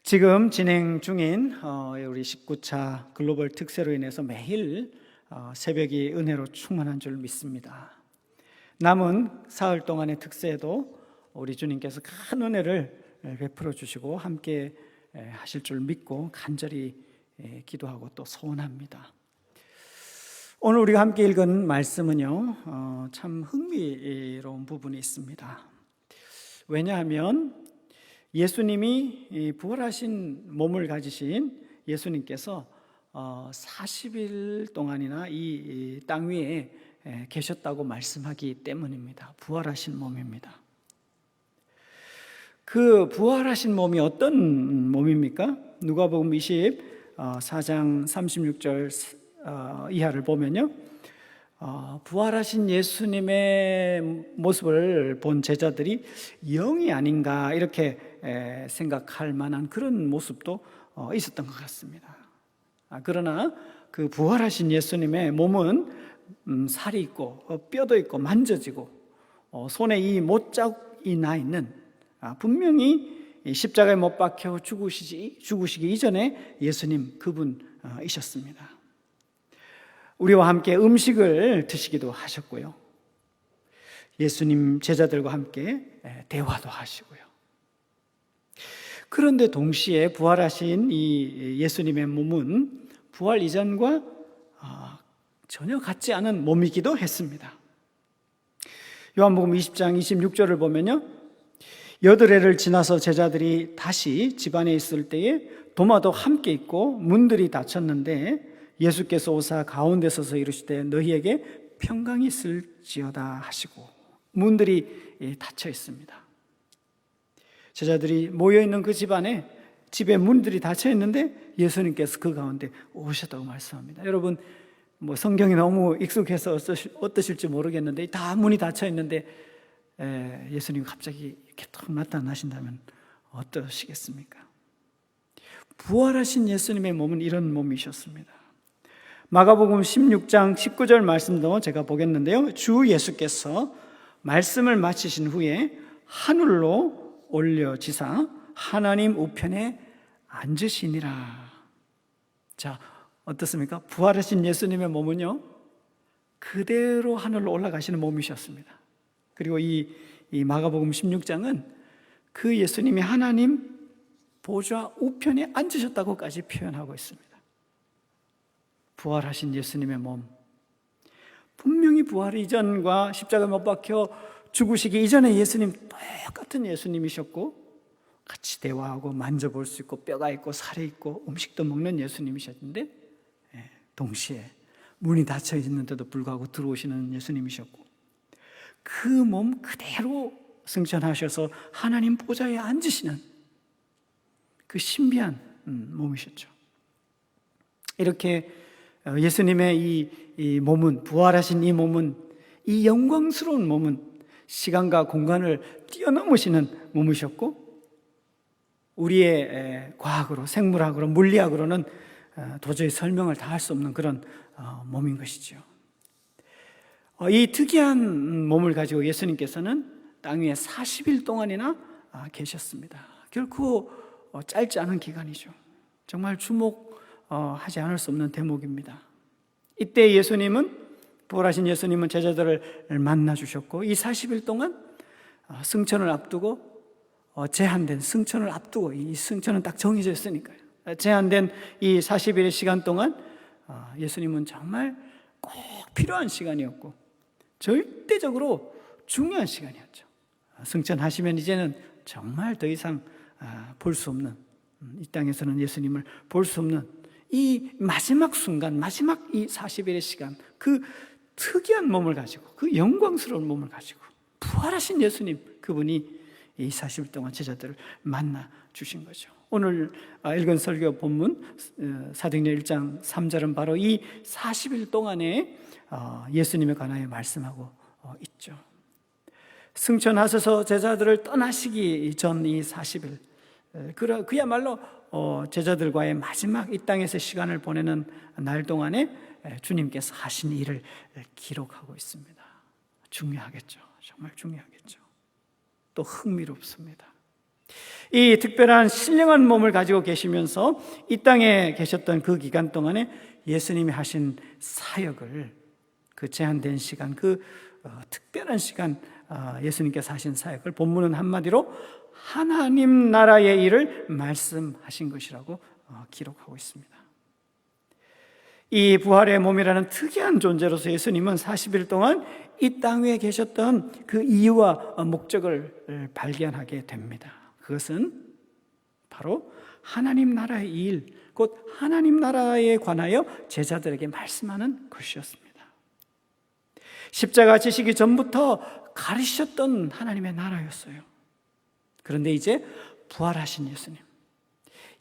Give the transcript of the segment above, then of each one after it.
지금 진행 중인 우리 19차 글로벌 특세로 인해서 매일 새벽이 은혜로 충만한 줄 믿습니다. 남은 사흘 동안의 특세에도 우리 주님께서 큰 은혜를 베풀어 주시고 함께 하실 줄 믿고 간절히 기도하고 또 소원합니다. 오늘 우리가 함께 읽은 말씀은요, 참 흥미로운 부분이 있습니다. 왜냐하면 예수님이 부활하신 몸을 가지신 예수님께서 40일 동안이나 이 땅 위에 계셨다고 말씀하기 때문입니다. 부활하신 몸입니다. 그 부활하신 몸이 어떤 몸입니까? 누가복음 24장 36절 이하를 보면요, 부활하신 예수님의 모습을 본 제자들이 영이 아닌가 이렇게 생각할 만한 그런 모습도 있었던 것 같습니다. 그러나 그 부활하신 예수님의 몸은 살이 있고 뼈도 있고 만져지고 손에 이 못자국이 나 있는, 분명히 십자가에 못 박혀 죽으시기 이전에 예수님 그분이셨습니다. 우리와 함께 음식을 드시기도 하셨고요, 예수님 제자들과 함께 대화도 하시고요. 그런데 동시에 부활하신 이 예수님의 몸은 부활 이전과 전혀 같지 않은 몸이기도 했습니다. 요한복음 20장 26절을 보면요, 8해를 지나서 제자들이 다시 집안에 있을 때에 도마도 함께 있고 문들이 닫혔는데 예수께서 오사 가운데 서서 이르시되 너희에게 평강이 있을지어다 하시고 문들이 닫혀 있습니다. 제자들이 모여있는 그 집에 문들이 닫혀 있는데 예수님께서 그 가운데 오셨다고 말씀합니다. 여러분, 성경이 너무 익숙해서 어떠실지 모르겠는데 다 문이 닫혀 있는데 예수님이 갑자기 이렇게 탁 나타나신다면 어떠시겠습니까? 부활하신 예수님의 몸은 이런 몸이셨습니다. 마가복음 16장 19절 말씀도 제가 보겠는데요, 주 예수께서 말씀을 마치신 후에 하늘로 올려지사 하나님 우편에 앉으시니라. 자, 어떻습니까? 부활하신 예수님의 몸은요, 그대로 하늘로 올라가시는 몸이셨습니다. 그리고 이 마가복음 16장은 그 예수님이 하나님 보좌 우편에 앉으셨다고까지 표현하고 있습니다. 부활하신 예수님의 몸, 분명히 부활 이전과 십자가에 못 박혀 죽으시기 이전에 예수님 똑같은 예수님이셨고 같이 대화하고 만져볼 수 있고 뼈가 있고 살이 있고 음식도 먹는 예수님이셨는데 동시에 문이 닫혀 있는데도 불구하고 들어오시는 예수님이셨고 그 몸 그대로 승천하셔서 하나님 보좌에 앉으시는 그 신비한 몸이셨죠. 이렇게 예수님의 이 몸은, 부활하신 이 몸은, 이 영광스러운 몸은 시간과 공간을 뛰어넘으시는 몸이셨고 우리의 과학으로, 생물학으로, 물리학으로는 도저히 설명을 다 할 수 없는 그런 몸인 것이죠. 이 특이한 몸을 가지고 예수님께서는 땅 위에 40일 동안이나 계셨습니다. 결코 짧지 않은 기간이죠. 정말 주목하지 않을 수 없는 대목입니다. 이때 부활하신 예수님은 제자들을 만나 주셨고 이 40일 동안 승천을 앞두고 제한된 승천을 앞두고, 이 승천은 딱 정해져 있으니까요, 제한된 이 40일의 시간 동안 예수님은 정말 꼭 필요한 시간이었고 절대적으로 중요한 시간이었죠. 승천하시면 이제는 정말 더 이상 볼 수 없는, 이 땅에서는 예수님을 볼 수 없는 이 마지막 순간, 마지막 이 40일의 시간, 그 특이한 몸을 가지고, 그 영광스러운 몸을 가지고 부활하신 예수님, 그분이 이 40일 동안 제자들을 만나 주신 거죠. 오늘 읽은 설교 본문 사도행전 1장 3절은 바로 이 40일 동안에 예수님에 관하여 말씀하고 있죠. 승천하셔서 제자들을 떠나시기 전 이 40일, 그야말로 제자들과의 마지막 이 땅에서 시간을 보내는 날 동안에 주님께서 하신 일을 기록하고 있습니다. 중요하겠죠. 정말 중요하겠죠. 또 흥미롭습니다. 이 특별한 신령한 몸을 가지고 계시면서 이 땅에 계셨던 그 기간 동안에 예수님이 하신 사역을, 그 제한된 시간, 그 특별한 시간, 예수님께서 하신 사역을 본문은 한마디로 하나님 나라의 일을 말씀하신 것이라고 기록하고 있습니다. 이 부활의 몸이라는 특이한 존재로서 예수님은 40일 동안 이 땅 위에 계셨던 그 이유와 목적을 발견하게 됩니다. 그것은 바로 하나님 나라의 일, 곧 하나님 나라에 관하여 제자들에게 말씀하는 것이었습니다. 십자가 지시기 전부터 가르치셨던 하나님의 나라였어요. 그런데 이제 부활하신 예수님,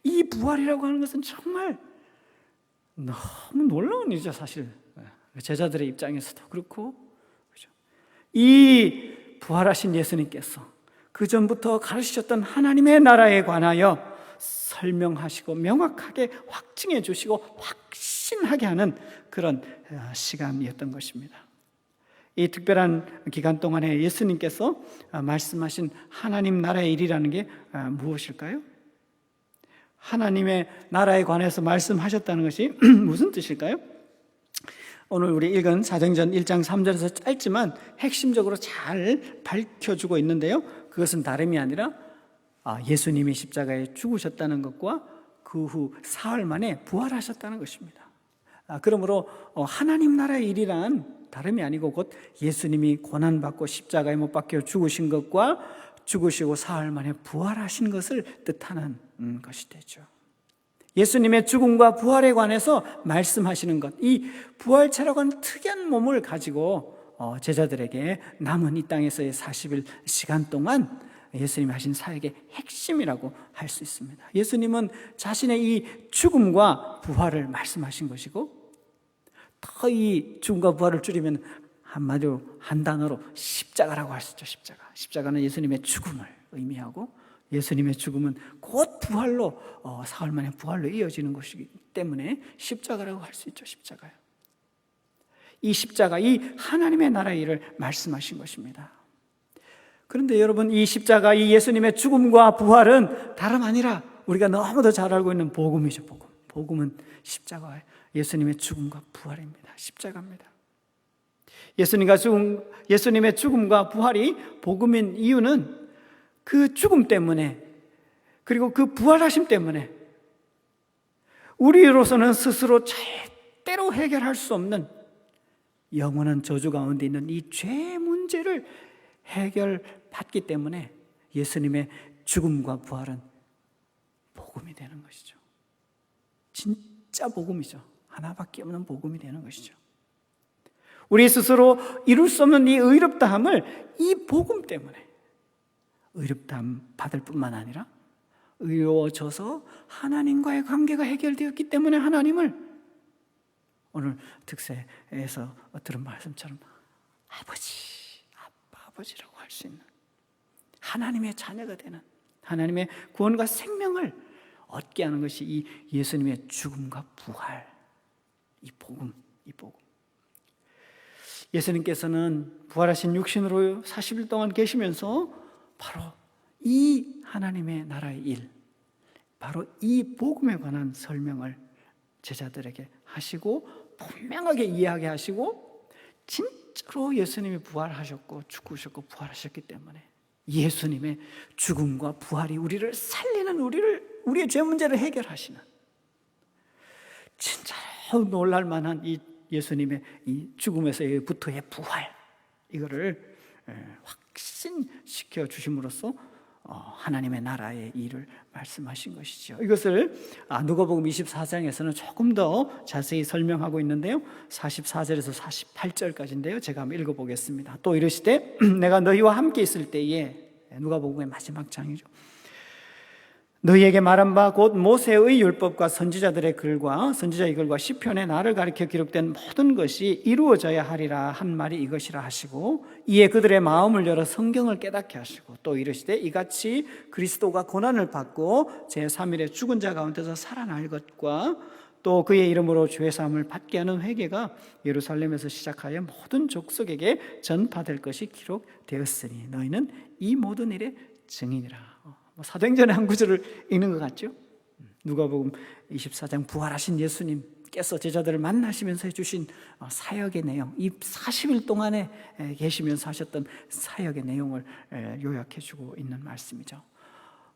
이 부활이라고 하는 것은 정말 너무 놀라운 일이죠. 사실 제자들의 입장에서도 그렇고, 그렇죠? 이 부활하신 예수님께서 그 전부터 가르치셨던 하나님의 나라에 관하여 설명하시고 명확하게 확증해 주시고 확신하게 하는 그런 시간이었던 것입니다. 이 특별한 기간 동안에 예수님께서 말씀하신 하나님 나라의 일이라는 게 무엇일까요? 하나님의 나라에 관해서 말씀하셨다는 것이 무슨 뜻일까요? 오늘 우리 읽은 사도행전 1장 3절에서 짧지만 핵심적으로 잘 밝혀주고 있는데요, 그것은 다름이 아니라 예수님이 십자가에 죽으셨다는 것과 그 후 사흘 만에 부활하셨다는 것입니다. 그러므로 하나님 나라의 일이란 다름이 아니고 곧 예수님이 고난받고 십자가에 못 박혀 죽으신 것과 죽으시고 사흘 만에 부활하신 것을 뜻하는 것이 되죠. 예수님의 죽음과 부활에 관해서 말씀하시는 것, 이 부활체라고 하는 특이한 몸을 가지고 제자들에게 남은 이 땅에서의 40일 시간 동안 예수님이 하신 사역의 핵심이라고 할 수 있습니다. 예수님은 자신의 이 죽음과 부활을 말씀하신 것이고, 더 이 죽음과 부활을 줄이면 한마디로 한 단어로 십자가라고 할 수 있죠. 십자가는 예수님의 죽음을 의미하고, 예수님의 죽음은 곧 부활로 사흘 만에 부활로 이어지는 것이기 때문에 십자가라고 할 수 있죠. 십자가요. 이 십자가, 이 하나님의 나라의 일을 말씀하신 것입니다. 그런데 여러분, 이 십자가, 이 예수님의 죽음과 부활은 다름 아니라 우리가 너무도 잘 알고 있는 복음이죠. 복음은 십자가, 예수님의 죽음과 부활입니다. 십자가입니다. 예수님의 죽음과 부활이 복음인 이유는 그 죽음 때문에, 그리고 그 부활하심 때문에 우리로서는 스스로 절대로 해결할 수 없는 영원한 저주 가운데 있는 이 죄 문제를 해결받기 때문에 예수님의 죽음과 부활은 복음이 되는 것이죠. 진짜 복음이죠. 하나밖에 없는 복음이 되는 것이죠. 우리 스스로 이룰 수 없는 이 의롭다함을 이 복음 때문에, 의롭다함 받을 뿐만 아니라 의로워져서 하나님과의 관계가 해결되었기 때문에 하나님을 오늘 특세에서 들은 말씀처럼 아버지라고 할 수 있는, 하나님의 자녀가 되는, 하나님의 구원과 생명을 얻게 하는 것이 이 예수님의 죽음과 부활, 이 복음. 예수님께서는 부활하신 육신으로 40일 동안 계시면서 바로 이 하나님의 나라의 일, 바로 이 복음에 관한 설명을 제자들에게 하시고 분명하게 이해하게 하시고, 진짜로 예수님이 부활하셨고 죽으셨고 부활하셨기 때문에 예수님의 죽음과 부활이 우리를 살리는, 우리의 죄 문제를 해결하시는, 진짜로 놀랄 만한 이 예수님의 이 죽음에서부터의 부활, 이거를 확신시켜 주심으로써 하나님의 나라의 일을 말씀하신 것이죠. 이것을 누가복음 24장에서는 조금 더 자세히 설명하고 있는데요, 44절에서 48절까지인데요, 제가 한번 읽어보겠습니다. 또 이르시되 내가 너희와 함께 있을 때에, 누가복음의 마지막 장이죠, 너희에게 말한 바 곧 모세의 율법과 선지자의 글과 시편에 나를 가리켜 기록된 모든 것이 이루어져야 하리라 한 말이 이것이라 하시고, 이에 그들의 마음을 열어 성경을 깨닫게 하시고, 또 이르시되 이같이 그리스도가 고난을 받고 제3일에 죽은 자 가운데서 살아날 것과 또 그의 이름으로 죄 사함을 받게 하는 회개가 예루살렘에서 시작하여 모든 족속에게 전파될 것이 기록되었으니 너희는 이 모든 일의 증인이라. 사도행전의 한 구절을 읽는 것 같죠? 누가복음 24장 부활하신 예수님께서 제자들을 만나시면서 해주신 사역의 내용, 이 40일 동안에 계시면서 하셨던 사역의 내용을 요약해주고 있는 말씀이죠.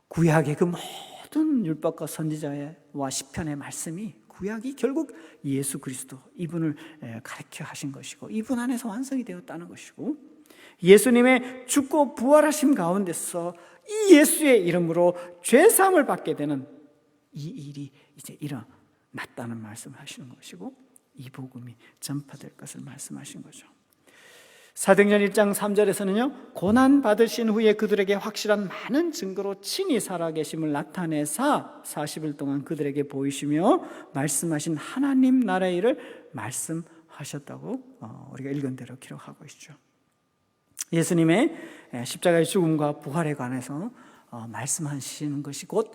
구약의 그 모든 율법과 선지자와 시편의 말씀이, 구약이 결국 예수 그리스도, 이분을 가르쳐 하신 것이고, 이분 안에서 완성이 되었다는 것이고, 예수님의 죽고 부활하심 가운데서 이 예수의 이름으로 죄사함을 받게 되는 이 일이 이제 일어났다는 말씀을 하시는 것이고, 이 복음이 전파될 것을 말씀하신 거죠. 사도행전 1장 3절에서는요, 고난 받으신 후에 그들에게 확실한 많은 증거로 친히 살아계심을 나타내사 40일 동안 그들에게 보이시며 말씀하신 하나님 나라의 일을 말씀하셨다고 우리가 읽은 대로 기록하고 있죠. 예수님의 십자가의 죽음과 부활에 관해서 말씀하시는 것이 곧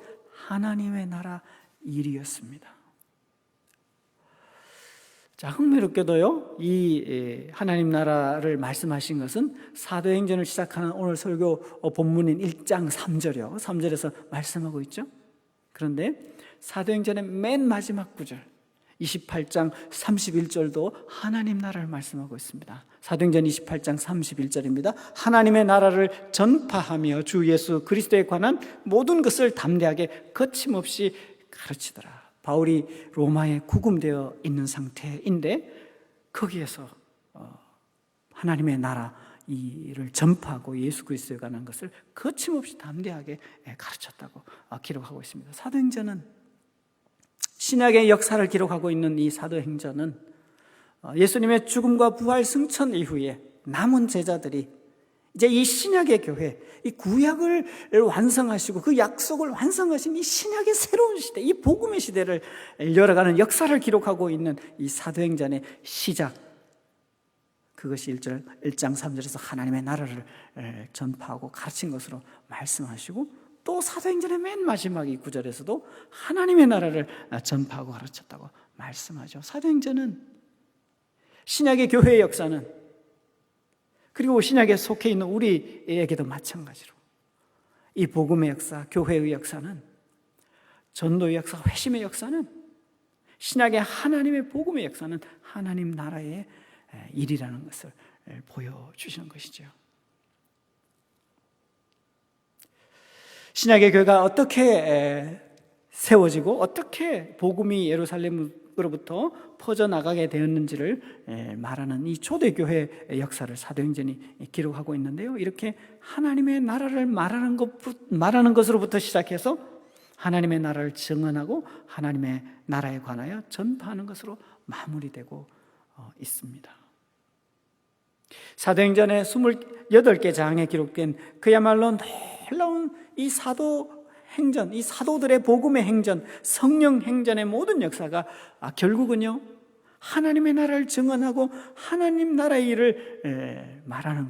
하나님의 나라 일이었습니다. 자, 흥미롭게도요, 이 하나님 나라를 말씀하신 것은 사도행전을 시작하는 오늘 설교 본문인 1장 3절이요. 3절에서 말씀하고 있죠. 그런데 사도행전의 맨 마지막 구절 28장 31절도 하나님 나라를 말씀하고 있습니다. 사도행전 28장 31절입니다. 하나님의 나라를 전파하며 주 예수 그리스도에 관한 모든 것을 담대하게 거침없이 가르치더라. 바울이 로마에 구금되어 있는 상태인데 거기에서 하나님의 나라 이를 전파하고 예수 그리스도에 관한 것을 거침없이 담대하게 가르쳤다고 기록하고 있습니다. 사도행전은, 신약의 역사를 기록하고 있는 이 사도행전은 예수님의 죽음과 부활 승천 이후에 남은 제자들이 이제 이 신약의 교회, 이 구약을 완성하시고 그 약속을 완성하신 이 신약의 새로운 시대, 이 복음의 시대를 열어가는 역사를 기록하고 있는 이 사도행전의 시작, 그것이 1장 3절에서 하나님의 나라를 전파하고 가르친 것으로 말씀하시고, 또 사도행전의 맨 마지막 이 9절에서도 하나님의 나라를 전파하고 가르쳤다고 말씀하죠. 사도행전은, 신약의 교회의 역사는, 그리고 신약에 속해 있는 우리에게도 마찬가지로 이 복음의 역사, 교회의 역사는, 전도의 역사, 회심의 역사는, 신약의 하나님의 복음의 역사는 하나님 나라의 일이라는 것을 보여주시는 것이죠. 신약의 교회가 어떻게 세워지고 어떻게 복음이 예루살렘으로부터 퍼져나가게 되었는지를 말하는 이 초대교회의 역사를 사도행전이 기록하고 있는데요, 이렇게 하나님의 나라를 말하는 것으로부터 시작해서 하나님의 나라를 증언하고 하나님의 나라에 관하여 전파하는 것으로 마무리되고 있습니다. 사도행전의 28개 장에 기록된 그야말로 놀라운 이 사도행전, 이 사도들의 복음의 행전, 성령 행전의 모든 역사가 결국은요, 하나님의 나라를 증언하고 하나님 나라의 일을 말하는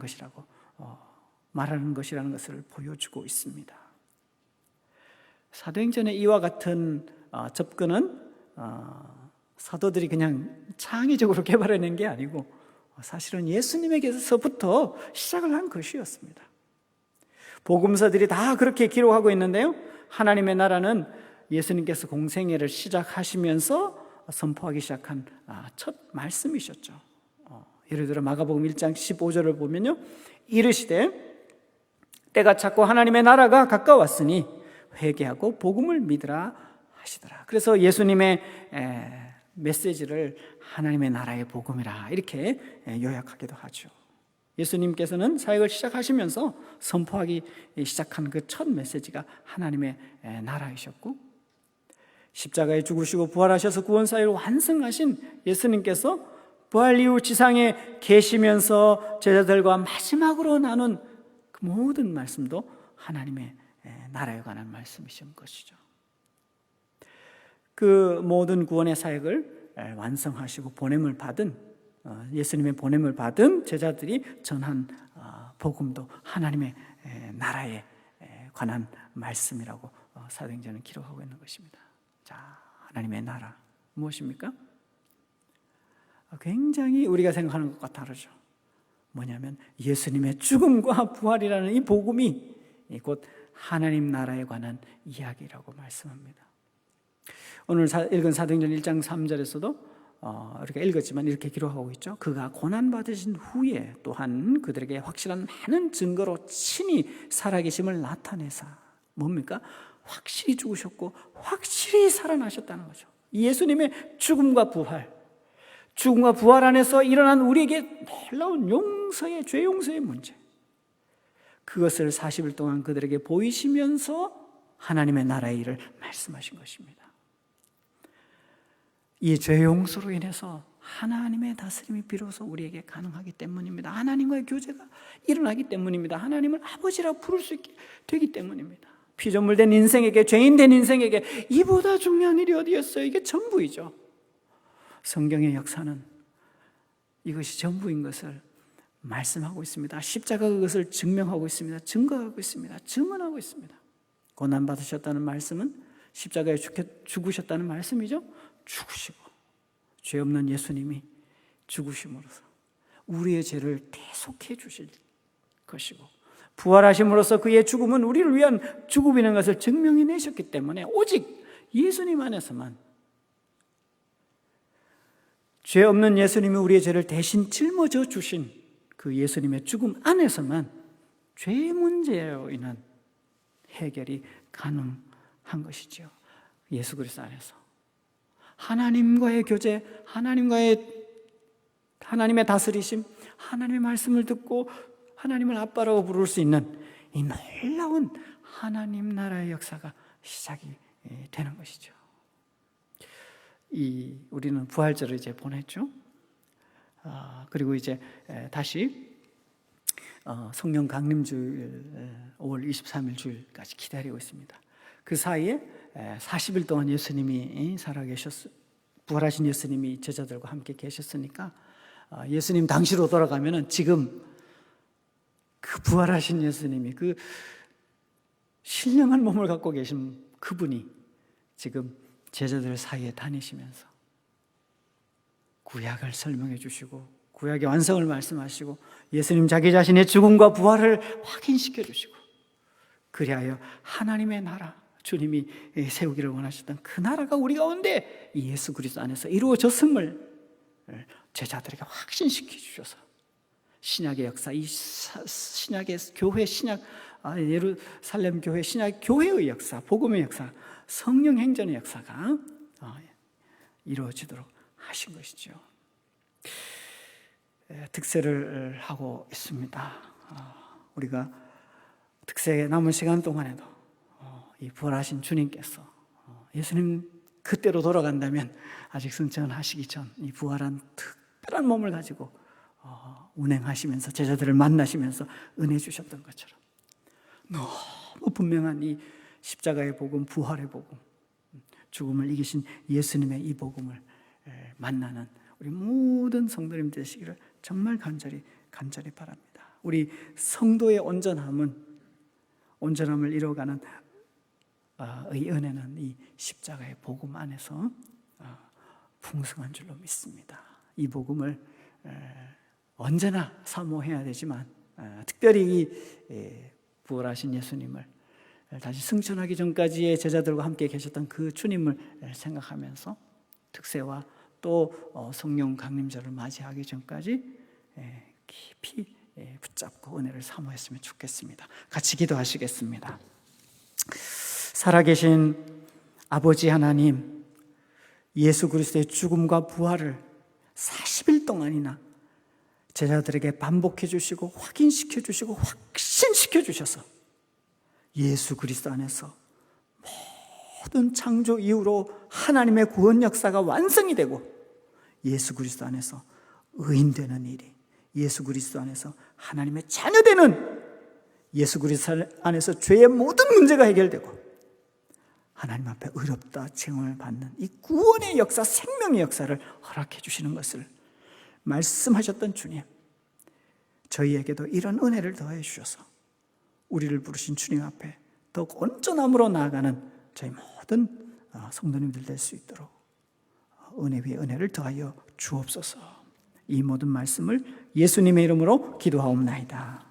것이라는 것을 보여주고 있습니다. 사도행전의 이와 같은 접근은 사도들이 그냥 창의적으로 개발해낸 게 아니고 사실은 예수님에게서부터 시작을 한 것이었습니다. 복음서들이 다 그렇게 기록하고 있는데요, 하나님의 나라는 예수님께서 공생애를 시작하시면서 선포하기 시작한 첫 말씀이셨죠. 예를 들어 마가복음 1장 15절을 보면요, 이르시되 때가 찼고 하나님의 나라가 가까웠으니 회개하고 복음을 믿으라 하시더라. 그래서 예수님의 메시지를 하나님의 나라의 복음이라 이렇게 요약하기도 하죠. 예수님께서는 사역을 시작하시면서 선포하기 시작한 그 첫 메시지가 하나님의 나라이셨고, 십자가에 죽으시고 부활하셔서 구원사역을 완성하신 예수님께서 부활 이후 지상에 계시면서 제자들과 마지막으로 나눈 그 모든 말씀도 하나님의 나라에 관한 말씀이신 것이죠. 그 모든 구원의 사역을 완성하시고 예수님의 보냄을 받은 제자들이 전한 복음도 하나님의 나라에 관한 말씀이라고 사도행전은 기록하고 있는 것입니다. 자, 하나님의 나라 무엇입니까? 굉장히 우리가 생각하는 것과 다르죠. 뭐냐면 예수님의 죽음과 부활이라는 이 복음이 곧 하나님 나라에 관한 이야기라고 말씀합니다. 오늘 읽은 사도행전 1장 3절에서도 이렇게 읽었지만 이렇게 기록하고 있죠. 그가 고난받으신 후에 또한 그들에게 확실한 많은 증거로 친히 살아계심을 나타내사, 뭡니까? 확실히 죽으셨고 확실히 살아나셨다는 거죠. 예수님의 죽음과 부활 안에서 일어난 우리에게 놀라운 용서의, 죄 용서의 문제, 그것을 40일 동안 그들에게 보이시면서 하나님의 나라의 일을 말씀하신 것입니다. 이 죄 용서로 인해서 하나님의 다스림이 비로소 우리에게 가능하기 때문입니다. 하나님과의 교제가 일어나기 때문입니다. 하나님을 아버지라고 부를 수 있게 되기 때문입니다. 피조물된 인생에게, 죄인된 인생에게 이보다 중요한 일이 어디였어요? 이게 전부이죠. 성경의 역사는 이것이 전부인 것을 말씀하고 있습니다. 십자가가 그것을 증명하고 있습니다. 증거하고 있습니다. 증언하고 있습니다. 고난받으셨다는 말씀은 십자가에 죽으셨다는 말씀이죠. 죽으시고 죄 없는 예수님이 죽으심으로써 우리의 죄를 대속해 주실 것이고, 부활하심으로써 그의 죽음은 우리를 위한 죽음이라는 것을 증명해 내셨기 때문에 오직 예수님 안에서만, 죄 없는 예수님이 우리의 죄를 대신 짊어져 주신 그 예수님의 죽음 안에서만 죄 문제로 인한 해결이 가능한 것이죠. 예수 그리스도 안에서 하나님과의 교제, 하나님의 다스리심, 하나님의 말씀을 듣고 하나님을 아빠라고 부를 수 있는 이 놀라운 하나님 나라의 역사가 시작이 되는 것이죠. 우리는 부활절을 이제 보냈죠. 그리고 이제 다시 성령 강림주일 5월 23일 주일까지 기다리고 있습니다. 그 사이에 40일 동안 예수님이 부활하신 예수님이 제자들과 함께 계셨으니까 예수님 당시로 돌아가면은 지금 그 부활하신 예수님이, 그 신령한 몸을 갖고 계신 그분이 지금 제자들 사이에 다니시면서 구약을 설명해 주시고 구약의 완성을 말씀하시고 예수님 자기 자신의 죽음과 부활을 확인시켜 주시고, 그리하여 하나님의 나라, 주님이 세우기를 원하셨던 그 나라가 우리 가운데 예수 그리스도 안에서 이루어졌음을 제자들에게 확신시켜 주셔서 신약의 역사, 이 신약의 교회, 예루살렘 교회, 신약 교회의 역사, 복음의 역사, 성령 행전의 역사가 이루어지도록 하신 것이죠. 득세를 하고 있습니다. 우리가 득세의 남은 시간 동안에도 이 부활하신 주님께서 예수님 그때로 돌아간다면 아직 승천하시기 전 이 부활한 특별한 몸을 가지고 운행하시면서 제자들을 만나시면서 은혜 주셨던 것처럼 너무 분명한 이 십자가의 복음, 부활의 복음, 죽음을 이기신 예수님의 이 복음을 만나는 우리 모든 성도님 되시기를 정말 간절히 바랍니다. 우리 성도의 온전함을 이루어가는 이 은혜는 이 십자가의 복음 안에서 풍성한 줄로 믿습니다. 이 복음을 언제나 사모해야 되지만 특별히 이 부활하신 예수님을 다시 승천하기 전까지의 제자들과 함께 계셨던 그 주님을 생각하면서 특세와 또 성령 강림절을 맞이하기 전까지 깊이 붙잡고 은혜를 사모했으면 좋겠습니다. 같이 기도하시겠습니다. 살아계신 아버지 하나님, 예수 그리스도의 죽음과 부활을 40일 동안이나 제자들에게 반복해 주시고 확인시켜 주시고 확신시켜 주셔서 예수 그리스도 안에서 모든 창조 이후로 하나님의 구원 역사가 완성이 되고 예수 그리스도 안에서 의인되는 일이, 예수 그리스도 안에서 하나님의 자녀되는, 예수 그리스도 안에서 죄의 모든 문제가 해결되고 하나님 앞에 의롭다 칭함을 받는 이 구원의 역사, 생명의 역사를 허락해 주시는 것을 말씀하셨던 주님, 저희에게도 이런 은혜를 더해 주셔서 우리를 부르신 주님 앞에 더욱 온전함으로 나아가는 저희 모든 성도님들 될 수 있도록 은혜 위에 은혜를 더하여 주옵소서. 이 모든 말씀을 예수님의 이름으로 기도하옵나이다.